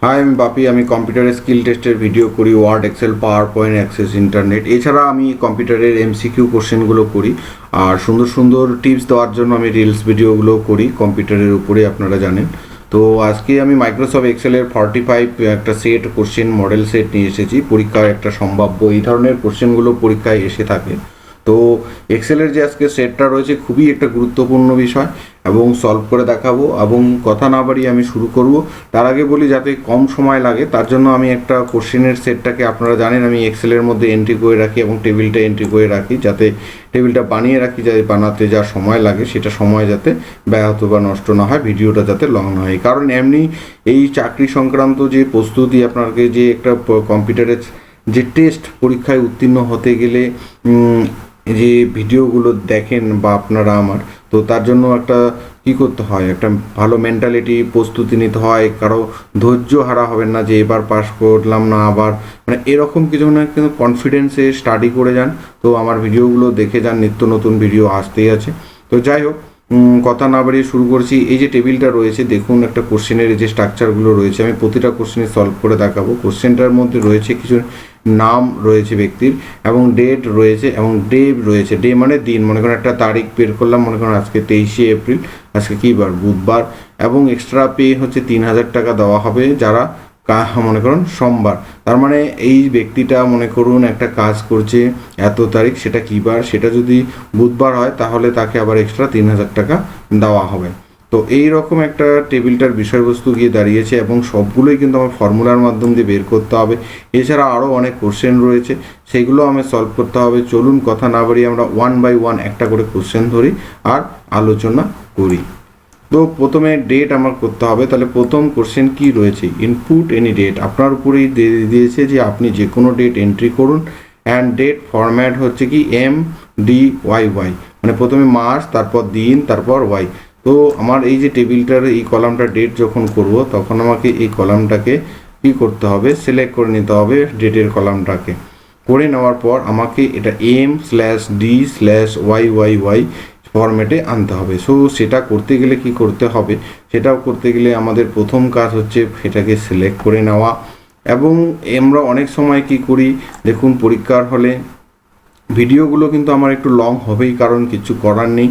High, আমি বাপি। আমি কম্পিউটারের স্কিল টেস্টের ভিডিও করি, Word, Excel, PowerPoint, Access, internet. এছাড়া আমি কম্পিউটারের এমসিকিউ কোশ্চেনগুলো করি, আর সুন্দর সুন্দর টিপস দেওয়ার জন্য আমি রিলস ভিডিওগুলো করি কম্পিউটারের উপরে, আপনারা জানেন। তো আজকে আমি মাইক্রোসফট এক্সেলের 45 একটা সেট কোশ্চেন মডেল সেট নিয়ে এসেছি। পরীক্ষায় একটা সম্ভাব্য এই ধরনের কোশ্চেনগুলো পরীক্ষায় এসে থাকে। তো এক্সেলের যে আজকে সেটটা রয়েছে খুবই একটা গুরুত্বপূর্ণ বিষয় এবং সলভ করে দেখাবো। এবং কথা না বাড়িয়ে আমি শুরু করব। তার আগে বলি, যাতে কম সময় লাগে তার জন্য আমি একটা কোশ্চেনের সেটটাকে, আপনারা জানেন আমি এক্সেলের মধ্যে এন্ট্রি করে রাখি এবং টেবিলটা এন্ট্রি করে রাখি, যাতে টেবিলটা বানিয়ে রাখি, যাতে বানাতে যা সময় লাগে সেটা সময় যাতে ব্যাহত বা নষ্ট না হয়, ভিডিওটা যাতে লং না হয়। কারণ এমনি এই চাকরি সংক্রান্ত যে প্রস্তুতি, আপনাকে যে একটা কম্পিউটারের যে টেস্ট, পরীক্ষায় উত্তীর্ণ হতে গেলে যে ভিডিওগুলো দেখেন বা আপনারা আমার, তো তার জন্য একটা কী করতে হয়, একটা ভালো মেন্টালিটি প্রস্তুতি নিতে হয়। কারো ধৈর্য হারা হবেন না যে এবার পাস করলাম না আবার, মানে এরকম কিছু না, কিন্তু কনফিডেন্সে স্টাডি করে যান। তো আমার ভিডিওগুলো দেখে যান, নিত্য নতুন ভিডিও আসতেই আছে। তো যাই হোক, কথা না বাড়িয়ে শুরু করছি। এই যে টেবিলটা রয়েছে দেখুন, একটা কোশ্চেনের যে স্ট্রাকচারগুলো রয়েছে আমি প্রতিটা কোশ্চেনে সলভ করে দেখাবো। কোশ্চেনটার মধ্যে রয়েছে কিছু নাম রয়েছে ব্যক্তির, এবং ডেট রয়েছে এবং ডে রয়েছে। ডে মানে দিন, মনে করেন একটা তারিখ বের করলাম, মনে করেন আজকে 23শে এপ্রিল, আজকে কী বার, বুধবার। এবং এক্সট্রা পে হচ্ছে 3000 টাকা দেওয়া হবে যারা মনে করুন সোমবার। তার মানে এই ব্যক্তিটা মনে করুন একটা কাজ করছে এত তারিখ, সেটা কী বার, সেটা যদি বুধবার হয় তাহলে তাকে আবার এক্সট্রা 3000 টাকা দেওয়া হবে। তো এই রকম একটা টেবিলটার বিষয়বস্তু গিয়ে দাঁড়িয়েছে, এবং সবগুলোই কিন্তু আমার ফর্মুলার মাধ্যম দিয়ে বের করতে হবে। এছাড়া আরও অনেক কোশ্চেন রয়েছে, সেগুলো আমি সলভ করতে হবে। চলুন কথা না বাড়িয়ে আমরা 1 বাই 1 একটা করে কোশ্চেন ধরি আর আলোচনা করি। তো প্রথমে ডেট আমার করতে হবে। তাহলে প্রথম কোশ্চেন কি রয়েছে, ইনপুট এনি ডেট। আপনার উপরেই দিয়েছে যে আপনি যে কোনো ডেট এন্ট্রি করুন, অ্যান্ড ডেট ফরম্যাট হচ্ছে কি MDYY, মানে প্রথমে মাস, তারপর দিন, তারপর ওয়াই। তো আমার এই যে টেবিলটার এই কলামটা ডেট যখন করব, তখন আমাকে এই কলামটাকে কি করতে হবে, সিলেক্ট করে নিতে হবে ডেটের কলামটাকে। করে নেওয়ার পর আমাকে এটা M/D/YYY ফরম্যাটে আনতে হবে। সো সেটা করতে গেলে কি করতে হবে, সেটাও করতে গেলে আমাদের প্রথম কাজ হচ্ছে সেটাকে সিলেক্ট করে নেওয়া। এবং আমরা অনেক সময় কি করি, দেখুন পরীক্ষার হলে ভিডিওগুলো কিন্তু আমার একটু লং হবেই, কারণ কিছু করার নেই।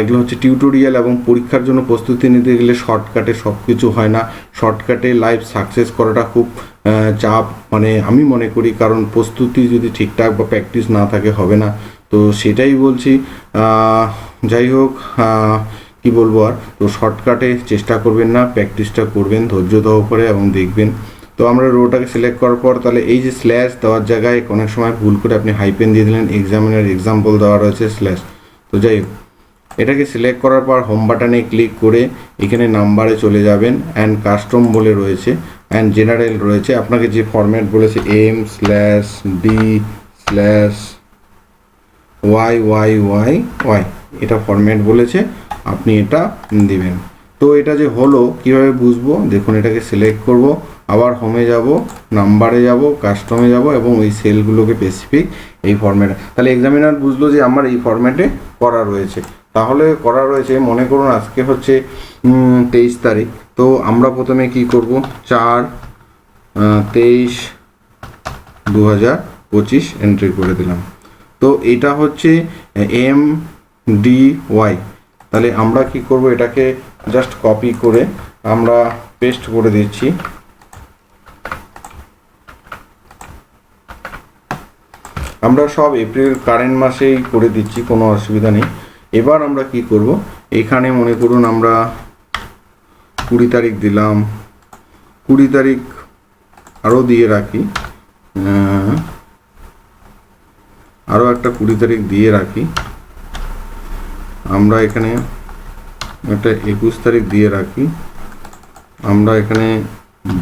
এগুলো হচ্ছে টিউটোরিয়াল, এবং পরীক্ষার জন্য প্রস্তুতি নিতে গেলে শর্টকাটে সব কিছু হয় না। শর্টকাটে লাইফ সাকসেস করাটা খুব চাপ, মানে আমি মনে করি, কারণ প্রস্তুতি যদি ঠিকঠাক বা প্র্যাকটিস না থাকে হবে না। তো সেটাই বলছি। যাই হোক, কি বলবো আর, তো শর্টকাটে চেষ্টা করবেন না, প্র্যাকটিসটা করবেন ধৈর্য সহকারে এবং দেখবেন। তো আমরা রোটাকে সিলেক্ট করার পর, তাহলে এই যে স্ল্যাশ দেওয়ার জায়গায় অনেক সময় ভুল করে আপনি হাইপেন দিয়ে দিলেন, এক্সামিনার এক্সাম্পল দেওয়া রয়েছে স্ল্যাশ। তো যাই হোক, এটাকে সিলেক্ট করার পর হোম বাটনে ক্লিক করে এখানে নাম্বারে চলে যাবেন, অ্যান্ড কাস্টম বলে রয়েছে, অ্যান্ড জেনারেল রয়েছে। আপনাকে যে ফরম্যাট বলেছে M/D/YYYY, এটা ফরম্যাট বলেছে, আপনি এটা দিবেন। তো এটা যে হলো কিভাবে বুঝবো, দেখুন এটাকে সিলেক্ট করব, আবার হোমে যাব, নাম্বারে যাব, কাস্টমে যাব, এবং ওই সেলগুলোকে স্পেসিফিক এই ফরম্যাটে। তাহলে এক্সামিনার বুঝলো যে আমার এই ফরম্যাটে করা রয়েছে। তাহলে করা রয়েছে, মনে করুন আজকে হচ্ছে 23 তারিখ। তো আমরা প্রথমে কি করব, 4/23/2025 এন্ট্রি করে দিলাম। তো এটা হচ্ছে MDY। তাহলে আমরা কি করব, এটাকে জাস্ট কপি করে আমরা পেস্ট করে দিচ্ছি। আমরা সব এপ্রিল কারেন্ট মাসেই করে দিচ্ছি, কোনো অসুবিধা নেই। এবার আমরা কি করব, এখানে মনে করুন আমরা 20 তারিখ দিলাম, 20 তারিখ আরও দিয়ে রাখি, আরও একটা 20 তারিখ দিয়ে রাখি। আমরা এখানে একটা 21 তারিখ দিয়ে রাখি, আমরা এখানে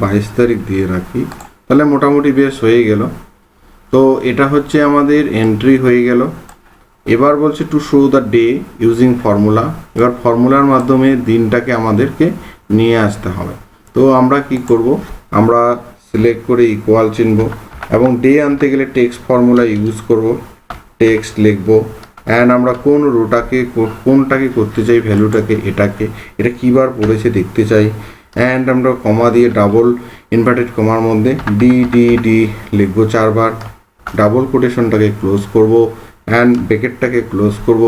22 তারিখ দিয়ে রাখি। তাহলে মোটামুটি বেশ হয়ে গেল। তো এটা হচ্ছে আমাদের এন্ট্রি হয়ে গেল। এবার বলছে to show the day using formula. এবার ফর্মুলার মাধ্যমে দিনটাকে আমাদেরকে নিয়ে আসতে হবে। তো আমরা কি করব, আমরা সিলেক্ট করে ইকুয়াল চিনব, এবং ডে আনতে গেলে টেক্সট ফর্মুলা ইউজ করব, টেক্সট লিখব, অ্যান্ড আমরা কোন রোটাকে কোনটাকে করতে চাই, ভ্যালুটাকে, এটা কী বার পড়েছে দেখতে চাই। অ্যান্ড আমরা কমা দিয়ে ডাবল ইনভার্টেড কমার মধ্যে ডি ডি ডি লিখবো 4 বার, ডাবল কোটেশনটাকে ক্লোজ করব অ্যান্ড ব্র্যাকেটটাকে ক্লোজ করব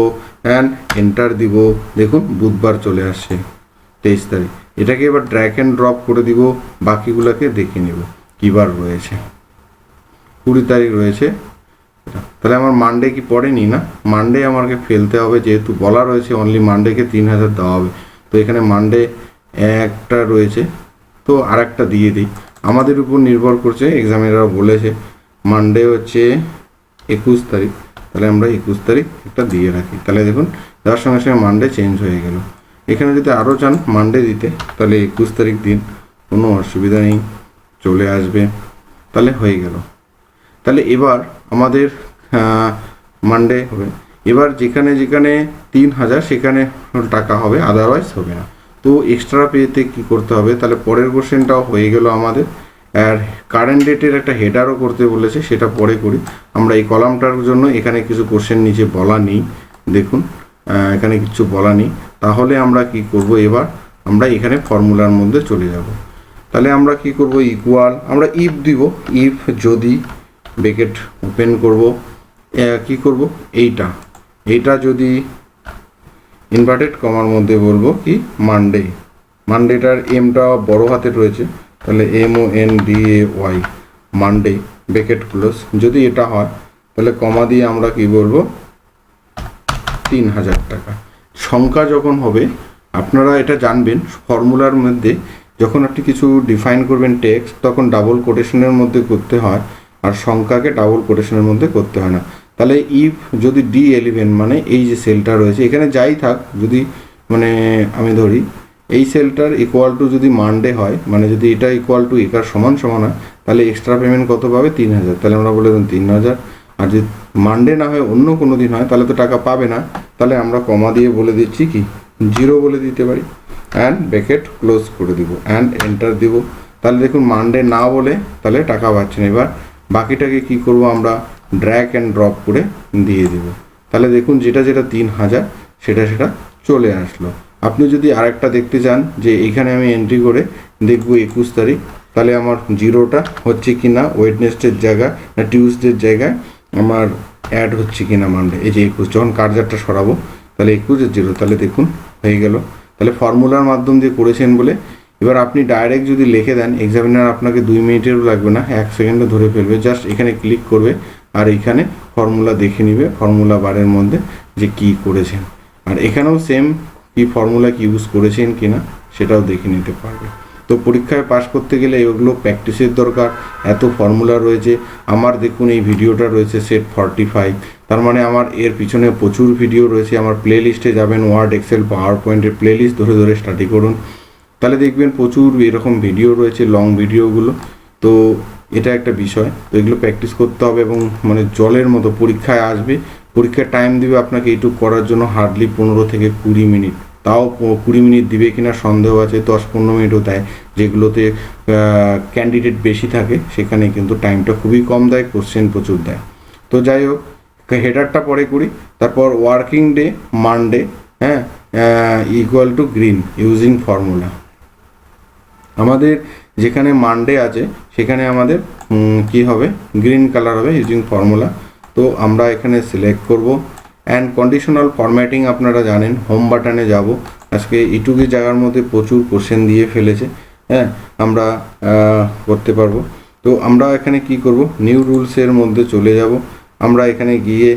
অ্যান্ড এন্টার দিব। দেখুন বুধবার চলে আসছে 23 তারিখ। এটাকে এবার ড্র্যাগ অ্যান্ড ড্রপ করে দিব, বাকিগুলোকে দেখে নেব কী বার রয়েছে। 20 তারিখ রয়েছে, তাহলে আমার মানডে কি পড়েনি না, মানডে আমাকে ফেলতে হবে, যেহেতু বলা রয়েছে অনলি মানডেকে 3000 দেওয়া হবে। তো এখানে মানডে একটা রয়েছে, তো আর একটা দিয়ে দিই, আমাদের উপর নির্ভর করছে, এক্সামিনাররা বলেছে মানডে হচ্ছে 21 তারিখ, তাহলে আমরা 21 তারিখ একটা দিয়ে রাখি। তাহলে দেখুন যার সঙ্গে সঙ্গে মানডে চেঞ্জ হয়ে গেল। এখানে যদি আরও চান মানডে দিতে তাহলে 21 তারিখ দিন, কোনো অসুবিধা নেই, চলে আসবে, তাহলে হয়ে গেল। তাহলে এবার আমাদের মানডে হবে। এবার যেখানে যেখানে 3000 সেখানে টাকা হবে, আদারওয়াইজ হবে না। তো এক্সট্রা পেতে কি করতে হবে, তাহলে পরের কোশ্চেনটাও হয়ে গেল আমাদের। আর কারেন্ট ডেটের একটা হেডারও করতে বলেছে, সেটা পরে করি। আমরা এই কলামটার জন্য এখানে কিছু কোশ্চেন নিচে বলা নেই, দেখুন এখানে কিছু বলা নেই। তাহলে আমরা কি করব, এবার আমরা এখানে ফর্মুলার মধ্যে চলে যাব। তাহলে আমরা কি করব, ইকুয়াল, আমরা ইফ দিব, ইফ যদি ব্র্যাকেট ওপেন করব, কি করব, এইটা যদি ইনভার্টেড কমার মধ্যে বলবো কি মানডে, মানডেটার এমটা বড় হাতে রয়েছে, তাহলে MONDAY মানডে ব্র্যাকেট ক্লোজ। যদি এটা হয় তাহলে কমা দিয়ে আমরা কি বলবো 3000 টাকা। সংখ্যা যখন হবে আপনারা এটা জানবেন, ফর্মুলার মধ্যে যখন আপনি কিছু ডিফাইন করবেন টেক্সট, তখন ডাবল কোটেশনের মধ্যে করতে হয়, আর সংখ্যাকে ডাবল কোটেশনের মধ্যে করতে হয় না। তাহলে ইফ যদি D11 মানে এই যে সেলটা রয়েছে এখানে যাই থাক, যদি মানে আমি ধরি এই সেলটার ইকুয়াল টু যদি মানডে হয়, মানে যদি এটা ইকুয়াল টু একার সমান সমান হয়, তাহলে এক্সট্রা পেমেন্ট কত পাবে 3000। তাহলে আমরা বলে দিলাম 3000। আর যদি মানডে না হয় অন্য কোনো দিন হয় তাহলে তো টাকা পাবে না, তাহলে আমরা কমা দিয়ে বলে দিচ্ছি কি 0 বলে দিতে পারি, অ্যান্ড ব্র্যাকেট ক্লোজ করে দিব অ্যান্ড এন্টার দিব। তাহলে দেখুন মানডে না বলে তাহলে টাকা পাচ্ছেন। এবার বাকিটাকে কি করব, আমরা ড্র্যাগ অ্যান্ড ড্রপ করে দিয়ে দেব। তাহলে দেখুন যেটা 3000 সেটা চলে আসলো। আপনি যদি আরেকটা দেখতে চান যে এখানে আমি এন্ট্রি করে দেখব 21 তারিখ, তাহলে আমার 0টা হচ্ছে কি না ওয়েডনেসডের জায়গায় না টিউসডের জায়গায় আমার অ্যাড হচ্ছে কি না মানডে। এই যে 21, যখন কার্জারটা সরাবো তাহলে 21 0, তাহলে দেখুন হয়ে গেল। তাহলে ফর্মুলার মাধ্যম দিয়ে করেছেন বলে। এবার আপনি ডাইরেক্ট যদি লিখে দেন, এক্সামিনার আপনাকে 2 মিনিটেরও লাগবে না, 1 সেকেন্ডে ধরে ফেলবে। জাস্ট এখানে ক্লিক করবে আর এখানে ফর্মুলা দেখে নিবে, ফর্মুলা বারের মধ্যে যে কি করেছেন, আর এখানেও সেম কি ফর্মুলা কি ইউজ করেছেন কিনা সেটাও দেখে নিতে পারবে। তো পরীক্ষায় পাস করতে গেলে এগুলো প্র্যাকটিসের দরকার। এত ফর্মুলা রয়েছে, আমার দেখুন এই ভিডিওটা রয়েছে সেট 45, তার মানে আমার এর পিছনে প্রচুর ভিডিও রয়েছে। আমার প্লে লিস্টে যাবেন, ওয়ার্ড এক্সেল পাওয়ার পয়েন্টের প্লে লিস্ট ধরে ধরে স্টাডি করুন, তাহলে দেখবেন প্রচুর এরকম ভিডিও রয়েছে, লং ভিডিওগুলো। তো এটা একটা বিষয়, তো এগুলো প্র্যাকটিস করতে হবে এবং মানে জলের মতো পরীক্ষায় আসবে, পরীক্ষার টাইম দিবে আপনাকে এইটুকু করার জন্য হার্ডলি 15 থেকে 20 মিনিট, তাও 20 মিনিট দিবে কিনা সন্দেহ আছে, 10-15 মিনিটও দেয়। যেগুলোতে ক্যান্ডিডেট বেশি থাকে সেখানে কিন্তু টাইমটা খুবই কম দেয়, কোশ্চেন প্রচুর দেয়। তো যাই হোক, হেডারটা পরে করি। তারপর ওয়ার্কিং ডে মানডে, হ্যাঁ, equal to green using formula. আমাদের যেখানে মানডে আছে সেখানে আমাদের কি হবে, গ্রিন কালার হবে ইউজিং ফর্মুলা। তো আমরা এখানে সিলেক্ট করব অ্যান্ড কন্ডিশনাল ফরম্যাটিং আপনারা জানেন, হোম বাটনে যাব। আজকে ইটুকি জায়গার মধ্যে প্রচুর কোশ্চেন দিয়ে ফেলেছে, হ্যাঁ, আমরা করতে পারবো। তো আমরা এখানে কি করব, নিউ রুলসের মধ্যে চলে যাব। আমরা এখানে গিয়ে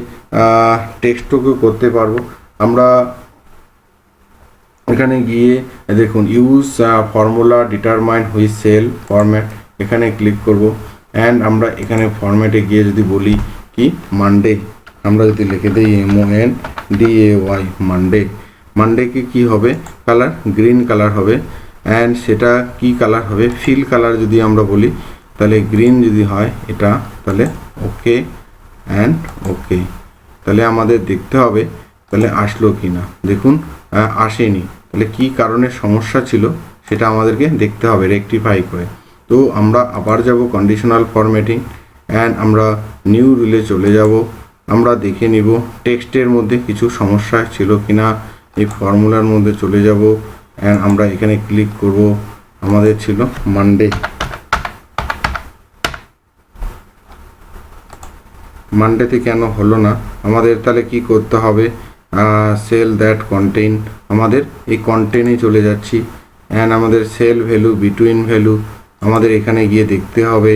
টেক্সটকেও করতে পারবো। আমরা এখানে গিয়ে দেখুন use formula determine which cell format, এখানে ক্লিক করব অ্যান্ড আমরা এখানে ফরম্যাটে গিয়ে যদি বলি কি মানডে, আমরা যদি লিখে দিই MONDAY মানডে, মানডেকে কি হবে কালার, গ্রিন কালার হবে। অ্যান্ড সেটা কি কালার হবে, ফিল কালার যদি আমরা বলি তাহলে গ্রিন যদি হয় এটা, তাহলে ওকে অ্যান্ড ওকে। তাহলে আমাদের দেখতে হবে তাহলে আসলো কি না, দেখুন আসেনি, তাহলে কি কারণে সমস্যা ছিল সেটা আমাদেরকে দেখতে হবে রেকটিফাই করে। তো আমরা আবার যাব কন্ডিশনাল ফরম্যাটিং অ্যান্ড আমরা নিউ রুলে চলে যাব। আমরা দেখে নিব টেক্সটের মধ্যে কিছু সমস্যা ছিল কিনা, এই ফর্মুলার মধ্যে চলে যাব অ্যান্ড আমরা এখানে ক্লিক করব আমাদের ছিল মানডেতে কেন হলো না? আমাদের তাহলে কি করতে হবে? সেল দ্যাট কন্টেইন, আমাদের এই কন্টেইনে চলে যাচ্ছি অ্যান্ড আমাদের সেল ভ্যালু বিটুইন ভ্যালু আমাদের এখানে গিয়ে দেখতে হবে।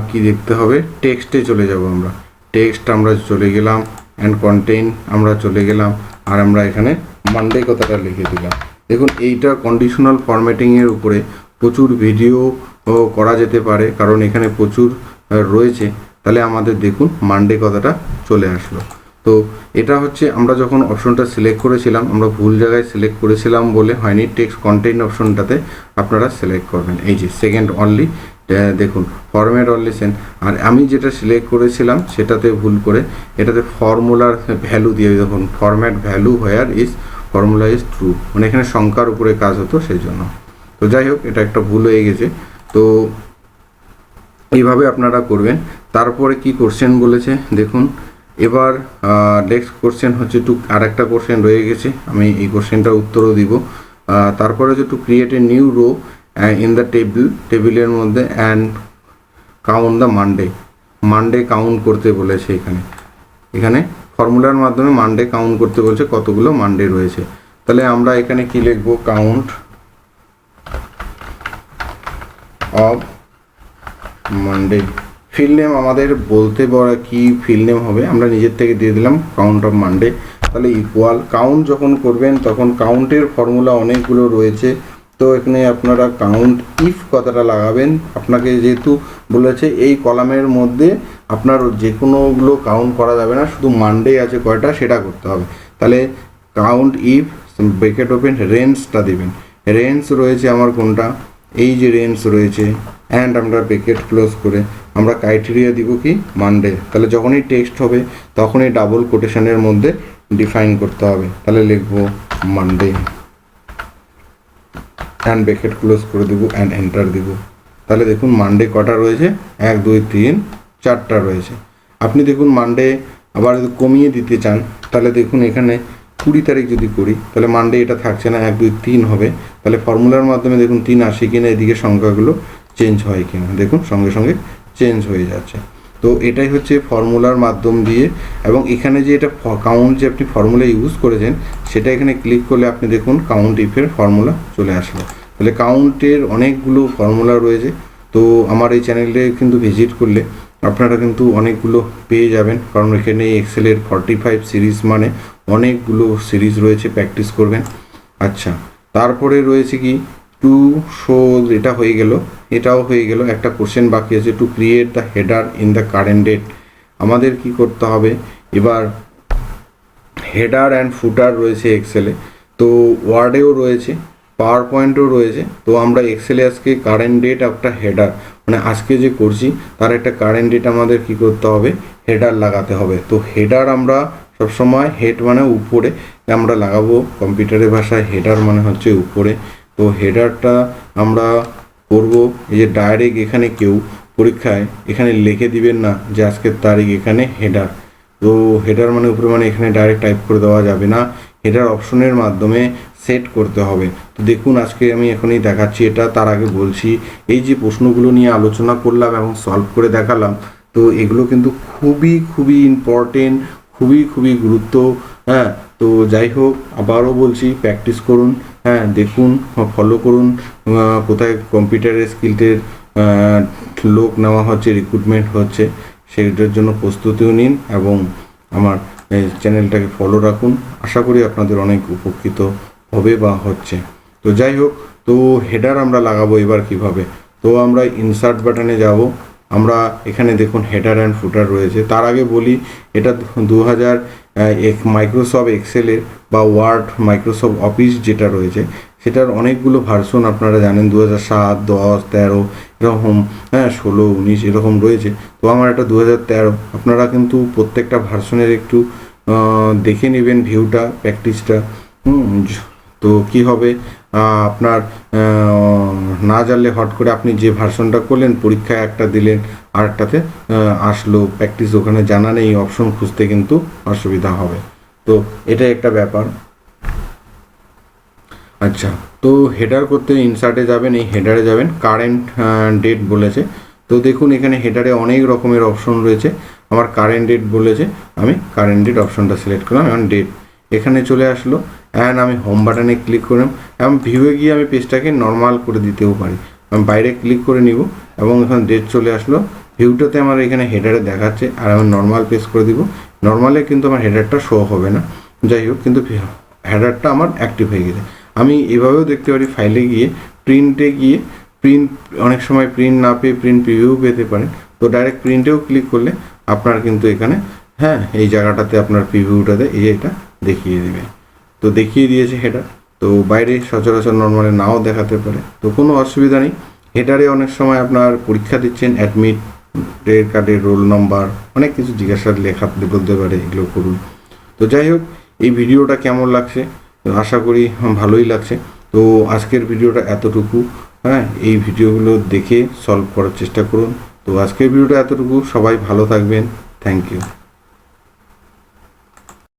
কি দেখতে হবে? টেক্সটে চলে যাব আমরা, টেক্সট আমরা চলে গেলাম অ্যান্ড কন্টেইন আমরা চলে গেলাম আর আমরা এখানে মানডে কথাটা লিখে দিলাম। দেখুন এইটা কন্ডিশনাল ফরম্যাটিংয়ের উপরে প্রচুর ভিডিও করা যেতে পারে, কারণ এখানে প্রচুর রয়েছে। তাহলে আমাদের দেখুন মানডে কথাটা চলে আসলো। তো এটা হচ্ছে আমরা যখন অপশনটা সিলেক্ট করেছিলাম, আমরা ভুল জায়গায় সিলেক্ট করেছিলাম বলে হয়নি। টেক্সট কন্টেইন অপশনটাতে আপনারা সিলেক্ট করবেন, এই যে সেকেন্ড অনলি, দেখুন ফরম্যাট অনলি সেন্ড। আর আমি যেটা সিলেক্ট করেছিলাম সেটাতে ভুল করে এটাতে ফর্মুলার ভ্যালু দিয়ে, দেখুন format value where is formula is true, মানে এখানে সংখ্যার উপরে কাজ হতো সেই জন্য। তো যাই হোক, এটা একটা ভুল হয়ে গেছে। তো এইভাবে আপনারা করবেন। তারপরে কি কোশ্চেন বলেছে দেখুন, এবার নেক্সট কোশ্চেন হচ্ছে আর একটা কোশ্চেন রয়ে গেছে, আমি এই কোশ্চেনটার উত্তরও দিব। তারপরে হচ্ছে to create a new rho in the টেবিলের মধ্যে and count the Monday count করতে বলেছে। এখানে ফর্মুলার মাধ্যমে মানডে কাউন্ট করতে বলছে কতগুলো মানডে রয়েছে। তাহলে আমরা এখানে কি লিখবো? Count of Monday. Fill name আমাদের বলতে বলা কি ফিল নেম হবে, আমরা নিজের থেকে দিয়ে দিলাম কাউন্ট অফ মানডে। তাহলে ইকুয়াল কাউন্ট যখন করবেন তখন কাউন্টের ফর্মুলা অনেকগুলো রয়েছে। তো এখানে আপনারা কাউন্ট ইফ কথাটা লাগাবেন। আপনাকে যেহেতু বলেছে এই কলামের মধ্যে আপনার যে কোনোগুলো কাউন্ট করা যাবে না, শুধু মানডে আছে কয়টা সেটা করতে হবে। তাহলে কাউন্ট ইফ ব্রেকেট ওপেন রেঞ্জটা দেবেন। রেঞ্জ রয়েছে আমার কোনটা? এই যে রেঞ্জ রয়েছে অ্যান্ড আমরা ব্রেকেট ক্লোজ করে আমরা ক্রাইটেরিয়া দিব কি? মানডে। তাহলে যখনই টেক্সট হবে তখনই ডাবল কোটেশনের মধ্যে ডিফাইন করতে হবে। তাহলে লিখবো মানডে অ্যান্ড ব্রেকেট ক্লোজ করে দেবো অ্যান্ড এন্টার দিব। তাহলে দেখুন মানডে কটা রয়েছে? 1 2 3 4টা রয়েছে। আপনি দেখুন মানডে আবার যদি কমিয়ে দিতে চান তাহলে দেখুন এখানে 20 তারিখ যদি করি তাহলে মানডে এটা থাকছে না, 1 2 3 হবে। তাহলে ফর্মুলার মাধ্যমে দেখুন 3 আসে কিনা, এদিকে সংখ্যাগুলো চেঞ্জ হয় কিনা, দেখুন সঙ্গে সঙ্গে চেঞ্জ হয়ে যাচ্ছে। তো এটাই হচ্ছে ফর্মুলার মাধ্যম দিয়ে। এবং এখানে যে এটা কাউন্ট যে আপনি ফর্মুলা ইউজ করেছেন সেটা এখানে ক্লিক করলে আপনি দেখুন কাউন্ট ইফের ফর্মুলা চলে আসলো। তাহলে কাউন্টের অনেকগুলো ফর্মুলা রয়েছে। তো আমার এই চ্যানেলে কিন্তু ভিজিট করলে আপনারা কিন্তু অনেকগুলো পেয়ে যাবেন, কারণ এখানে এক্সেলের 45 সিরিজ মানে অনেকগুলো সিরিজ রয়েছে, প্র্যাকটিস করবেন। আচ্ছা, তারপরে রয়েছে কি টু শো, এটা হয়ে গেল, এটাও হয়ে গেল। একটা কোশ্চেন বাকি আছে, to create the header in the current date. আমাদের কি করতে হবে এবার? হেডার অ্যান্ড ফুটার রয়েছে এক্সেলে, তো ওয়ার্ডেও রয়েছে, পাওয়ার পয়েন্টেও রয়েছে। তো আমরা এক্সেলে আজকে কারেন্ট ডেট একটা হেডার, মানে আজকে যে করছি তার একটা কারেন্ট ডেট আমাদের কি করতে হবে? হেডার লাগাতে হবে। তো হেডার আমরা সবসময় হেড মানে উপরে আমরা লাগাবো, কম্পিউটারের ভাষায় হেডার মানে হচ্ছে উপরে। তো হেডারটা আমরা করব এই যে ডাইরেক্ট এখানে কেউ পরীক্ষায় এখানে লিখে দিবেন না যে আজকের তারিখ, এখানে হেডার। তো হেডার মানে উপরে, মানে এখানে ডাইরেক্ট টাইপ করে দেওয়া যাবে না, হেডার অপশনের মাধ্যমে সেট করতে হবে। তো দেখুন আজকে আমি এখনই দেখাচ্ছি এটা। তার আগে বলছি এই যে প্রশ্নগুলো নিয়ে আলোচনা করলাম এবং সলভ করে দেখালাম, তো এগুলো কিন্তু খুবই খুবই ইম্পর্টেন্ট, খুবই গুরুত্ব। হ্যাঁ, তো যাই হোক আবারও বলছি প্র্যাকটিস করুন। হ্যাঁ, দেখুন, ফলো করুন কোথায় কম্পিউটারের স্কিলের লোক নেওয়া হচ্ছে, রিক্রুটমেন্ট হচ্ছে, সেটার জন্য প্রস্তুতিও নিন এবং আমার চ্যানেলটাকে ফলো রাখুন। আশা করি আপনাদের অনেক উপকৃত হবে বা হচ্ছে। তো যাই হোক, তো হেডার আমরা লাগাবো এবার কিভাবে? তো আমরা ইনসার্ট বাটনে যাব। আমরা এখানে দেখুন হেডার অ্যান্ড ফুটার রয়েছে। তার আগে বলি এটা 2001 মাইক্রোসফট এক্সেলের বা ওয়ার্ড মাইক্রোসফট অফিস যেটা রয়েছে সেটার অনেকগুলো ভার্সন আপনারা জানেন, 2007 10 13 এরকম, হ্যাঁ 16 19 এরকম রয়েছে। তো আমার এটা 2013। আপনারা কিন্তু প্রত্যেকটা ভার্সনের একটু দেখে নেবেন ভিউটা, প্র্যাকটিসটা। তো কি হবে আপনার না জানলে হট করে আপনি যে ভার্সনটা করলেন পরীক্ষায় একটা দিলেন আর একটাতে আসলো, প্র্যাকটিস ওখানে জানা নেই, অপশন খুঁজতে কিন্তু অসুবিধা হবে। তো এটাই একটা ব্যাপার। আচ্ছা, তো হেডার করতে ইনসার্টে যাবেন, এই হেডারে যাবেন, কারেন্ট ডেট বলেছে। তো দেখুন এখানে হেডারে অনেক রকমের অপশন রয়েছে। আমার কারেন্ট ডেট বলেছে, আমি কারেন্ট ডেট অপশনটা সিলেক্ট করলাম, এখন ডেট এখানে চলে আসলো। অ্যান্ড আমি হোম বাটনে ক্লিক করলাম এবং ভিউয়ে গিয়ে আমি পেজটাকে নর্মাল করে দিতেও পারি। আমি বাইরে ক্লিক করে নিব এবং এখানে ডেট চলে আসলো। ভিউটাতে আমার এখানে হেডারে দেখাচ্ছে, আর আমি নর্মাল পেজ করে দিব। নর্মালে কিন্তু আমার হেডারটা শো হবে না, যাই হোক, কিন্তু হেডারটা আমার অ্যাক্টিভ হয়ে গেছে। আমি এভাবেও দেখতে পারি, ফাইলে গিয়ে প্রিন্টে গিয়ে প্রিন্ট, অনেক সময় প্রিন্ট না পেয়ে প্রিন্ট প্রিভিউ পেতে পারেন। তো ডাইরেক্ট প্রিন্টেও ক্লিক করলে আপনার কিন্তু এখানে এই জায়গাটাতে আপনার প্রিভিউটাতে এটা দেখিয়ে দেবে। তো দেখিয়ে দিয়েছে হেডার। তো বাইরে সচরাচর নর্মালে নাও দেখাতে পারে, তো কোনো অসুবিধা নেই। হেডারে অনেক সময় আপনার পরীক্ষা দিচ্ছেন, অ্যাডমিটের কার্ডের রোল নাম্বার, অনেক কিছু জিজ্ঞাসা লেখা বলতে পারে, এগুলো করুন। তো যাই হোক, এই ভিডিওটা কেমন লাগছে, আশা করি ভালোই লাগছে। তো আজকের ভিডিওটা এতটুকু। এই ভিডিওগুলো দেখে সলভ করার চেষ্টা করুন। তো আজকের ভিডিওটা এতটুকু, সবাই ভালো থাকবেন, থ্যাংক ইউ।